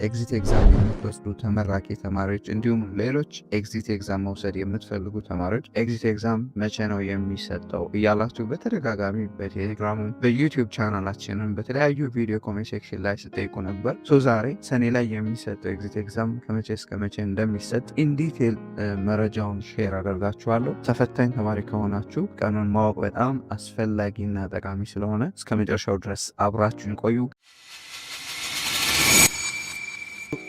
ኤግዚት ኤግዛም የምትወስዱ ተመራቂ ተማሪዎች እንዲሁም ሌሎች ኤግዚት ኤግዛም መውሰድ የምትፈልጉ ተማሪዎች ኤግዚት ኤግዛም መቼ ነው የሚሰጠው እያላችሁ በተደጋጋሚ በቴሌግራም በዩቲዩብ ቻናላችንን በተለያዩ ቪዲዮ ኮሜንት ሴክሽን ላይ ስጠይቁ ነበር። ዛሬ ሰኔ ላይ የሚሰጠው ኤግዚት ኤግዛም ከመቼ እስከ መቼ እንደሚሰጥ ኢንዲቴል መረጃውን ሼር አደርጋችኋለሁ። ተፈታኝ ተማሪ ከሆናችሁ ቀኑን ማወቅ በጣም አስፈላጊና ጠቃሚ ስለሆነ እስከ መጨረሻው ድረስ አብራችሁን ቆዩ።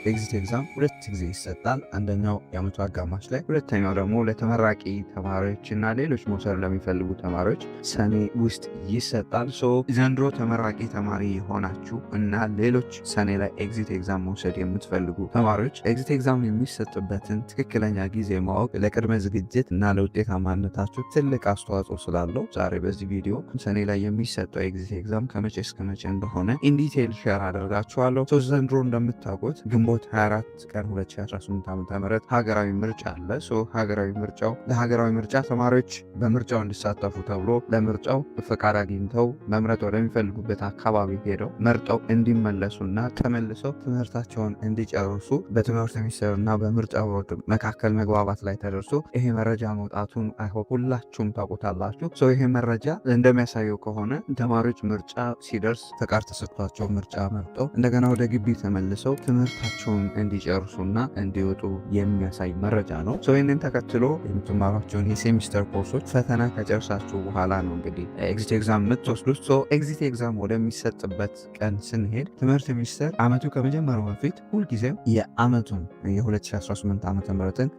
ኤግዚት ኤግዛም ሁለት ጊዜ ይሰጣል። አንደኛው የዓመቱ አጋማሽ ላይ፣ ሁለተኛው ደግሞ ለተመራቂ ተማሪዎች እና ሌሎች መውሰድ ለሚፈልጉ ተማሪዎች ሰኔ ውስጥ ይሰጣል። ዘንድሮ ተመራቂ ተማሪ የሆናችሁ እና ሌሎች ሰኔ ላይ ኤግዚት ኤግዛም መውሰድ የምትፈልጉ ተማሪዎች ኤግዚት ኤግዛም የሚሰጥበትን ትክክለኛ ጊዜ ማወቅ ለቅድመ ዝግጅት እና ለውጤታማነታችሁ ትልቅ አስተዋጽኦ ስላለው ዛሬ በዚህ ቪዲዮ ሰኔ ላይ የሚሰጠው ኤግዚት ኤግዛም ከመቼ እስከ መቼ እንደሆነ ኢንዲቴል ሼር አደርጋችኋለሁ። ዘንድሮ እንደምታውቁት ግንቦት 24 ቀን 2018 ዓ.ም ሀገራዊ ምርጫ አለ። ሀገራዊ ምርጫው ለሀገራዊ ምርጫ ተማሪዎች በምርጫው እንዲሳተፉ ተብሎ ለምርጫው ፈቃድ አግኝተው መምረጥ ወደሚፈልጉበት አካባቢ ሄደው መርጠው እንዲመለሱና ተመልሰው ትምህርታቸውን እንዲጨርሱ በትምህርት ሚኒስቴር እና በምርጫ ቦርድ መካከል መግባባት ላይ ተደርሶ ይሄ መረጃ መውጣቱን አይሆን ሁላችሁም ታውቁታላችሁ። ይሄ መረጃ እንደሚያሳየው ከሆነ ተማሪዎች ምርጫ ሲደርስ ፈቃድ ተሰጥቷቸው ምርጫ መርጠው እንደገና ወደ ግቢ ተመልሰው ትምህርታቸውን እንዲጨርሱና እንዲወጡ የሚያሳይ መረጃ ነው። ይህንን ተከትሎ የምትማሯቸውን የሴሚስተር ኮርሶች ፈተና ከጨርሳችሁ በኋላ ነው እንግዲህ ኤግዚት ኤግዛም የምትወስዱት። ኤግዚት ኤግዛም ወደሚሰጥበት ቀን ስንሄድ ትምህርት ሚኒስቴር አመቱ ከመጀመሪያው በፊት ሁልጊዜም የአመቱን የ2018 ዓ.ም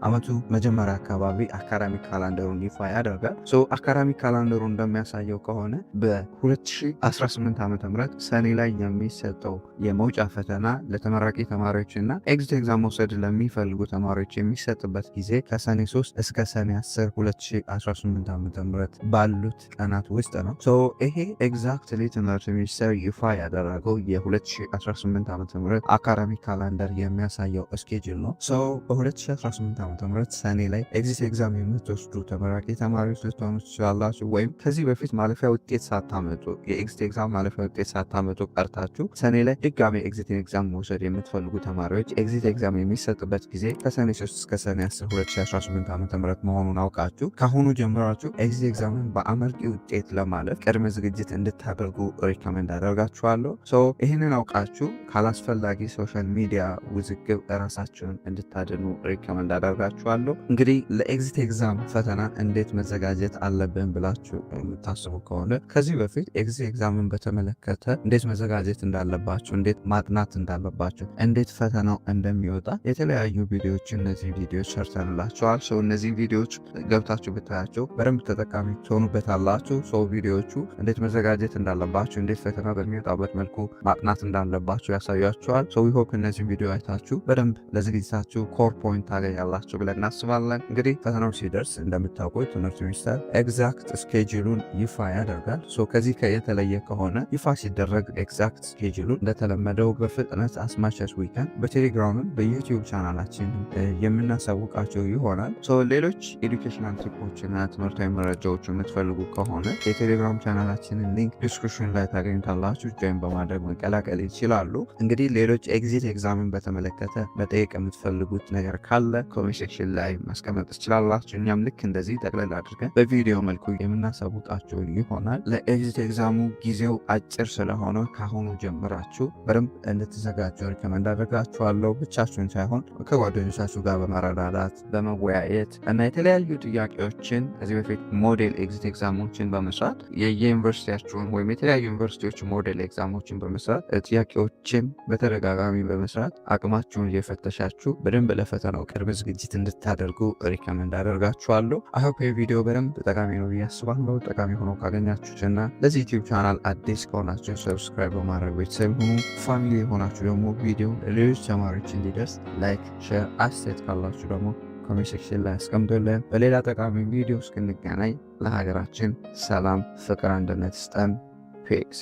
አመቱ መጀመሪያ አካባቢ አካዳሚክ ካላንደሩን ይፋ ያደርጋል። አካዳሚክ ካላንደሩ እንደሚያሳየው ከሆነ በ2018 ዓ.ም ሰኔ ላይ የሚሰጠው የመውጫ ፈተና ለተመራቂ ተማሪዎች እና ኤግዚት ኤግዛም መውሰድ ለሚፈልጉ ተማሪዎች የሚሰጥበት ጊዜ ከሰኔ 3 እስከ ሰኔ 10 2018 ዓ.ም ባሉት ቀናት ውስጥ ነው። ይሄ ኤግዛክትሊ ትምህርት ሚኒስቴር ይፋ ያደረገው የ2018 ዓ.ም አካዳሚክ ካላንደር የሚያሳየው እስኬጁል ነው። በ2018 ዓ.ም ሰኔ ላይ ኤግዚት ኤግዛም የምትወስዱ ተመራቂ ተማሪዎች ልትሆኑ ትችላላችሁ። ወይም ከዚህ በፊት ማለፊያ ውጤት ሳታመጡ የኤግዚት ኤግዛም ማለፊያ ውጤት ሳታመጡ ቀርታችሁ ሰኔ ላይ ድጋሚ ኤግዚት ኤግዛም መውሰድ የምትፈልጉ ተማሪዎች ኤግዚት ኤግዛም የሚሰጥበት ጊዜ ከሰኔ 3 እስከ ሰኔ 10 2018 ዓ.ም መሆኑን አውቃችሁ ከአሁኑ ጀምራችሁ ኤግዚት ኤግዛምን በአመርቂ ውጤት ለማለፍ ቅድመ ዝግጅት እንድታደርጉ ሪኮመንድ አደርጋችኋለሁ። ይህንን አውቃችሁ ካላስፈላጊ ሶሻል ሚዲያ ውዝግብ ራሳችሁን እንድታድኑ ሪኮመንድ አደርጋችኋለሁ። እንግዲህ ለኤግዚት ኤግዛም ፈተና እንዴት መዘጋጀት አለብን ብላችሁ የምታስቡ ከሆነ ከዚህ በፊት ኤግዚት ኤግዛምን በተመለከተ እንዴት መዘጋጀት እንዳለባችሁ፣ እንዴት ማጥናት እንዳለባችሁ፣ እንዴት ፈተናው እንደሚወጣ የተለያዩ ቪዲዮዎች እነዚህ ቪዲዮዎች ሰርተንላቸዋል። እነዚህ ቪዲዮዎች ገብታችሁ ብታያቸው በደንብ ተጠቃሚ ትሆኑበታላችሁ። ቪዲዮዎቹ እንዴት መዘጋጀት እንዳለባችሁ፣ እንዴት ፈተና በሚወጣበት መልኩ ማጥናት እንዳለባችሁ ያሳያችኋል። ሆፕ እነዚህ ቪዲዮ አይታችሁ በደንብ ለዝግጅታችሁ ኮር ፖይንት ታገኛላችሁ ብለን እናስባለን። እንግዲህ ፈተናው ሲደርስ እንደምታውቁት ትምህርት ሚኒስቴር ኤግዛክት ስኬጁሉን ይፋ ያደርጋል። ከዚህ የተለየ ከሆነ ይፋ ሲደረግ ኤግዛክት ስኬጁሉን እንደተለመደው በፍጥነት አስማቸስ ዊከን በቴሌግራምም በዩቲዩብ ቻናላችን የምናሳውቃቸው ይሆናል። ሌሎች ኤዱኬሽናል ቲፖችና ትምህርታዊ መረጃዎች የምትፈልጉ ከሆነ የቴሌግራም ቻናላችንን ሊንክ ዲስክሪፕሽን ላይ ታገኙታላችሁ። ጆይን በማድረግ መቀላቀል ይችላሉ። እንግዲህ ሌሎች ኤግዚት ኤግዛምን በተመለከተ መጠየቅ የምትፈልጉት ነገር ካለ ኮሜንት ሴክሽን ላይ ማስቀመጥ ትችላላችሁ። እኛም ልክ እንደዚህ ጠቅለል አድርገን በቪዲዮ መልኩ የምናሳውቃቸው ይሆናል። ለኤግዚት ኤግዛሙ ጊዜው አጭር ስለሆነ ካሁኑ ጀምራችሁ በደንብ እንድትዘጋጁ ሪኮመንድ አደርጋችኋለሁ። ብቻችሁን ሳይሆን ከጓደኞቻችሁ ጋር በመረዳዳት በመወያየት እና የተለያዩ ጥያቄዎችን ከዚህ በፊት ሞዴል ኤግዚት ኤግዛሞችን በመስራት የዩኒቨርሲቲያችሁን ወይም የተለያዩ ዩኒቨርሲቲዎች ሞዴል ኤግዛሞችን በመስራት ጥያቄዎችን በተደጋጋሚ በመስራት አቅማችሁን እየፈተሻችሁ በደንብ ለፈተናው ቅርብ ዝግጅት እንድታደርጉ ሪኮመንድ አደርጋችኋለሁ። አይሆፕ የቪዲዮ በደንብ ጠቃሚ ነው ብዬ አስባለሁ። ጠቃሚ ሆኖ ካገኛችሁትና ለዚህ ዩቲዩብ ቻናል አዲስ ከሆናችሁ ሰብስክራይብ በማድረግ ቤተሰብ ሁኑ። ፋሚሊ የሆናችሁ ደግሞ ቪዲዮ ለሌሎች ተማሪዎች እንዲደርስ ላይክ፣ ሼር፣ አስተያየት ካላችሁ ደግሞ ኮሜንት ሴክሽን ላይ አስቀምጡልን። በሌላ ጠቃሚ ቪዲዮ እስክንገናኝ ለሀገራችን ሰላም፣ ፍቅር፣ አንድነት ስጠን። ፒስ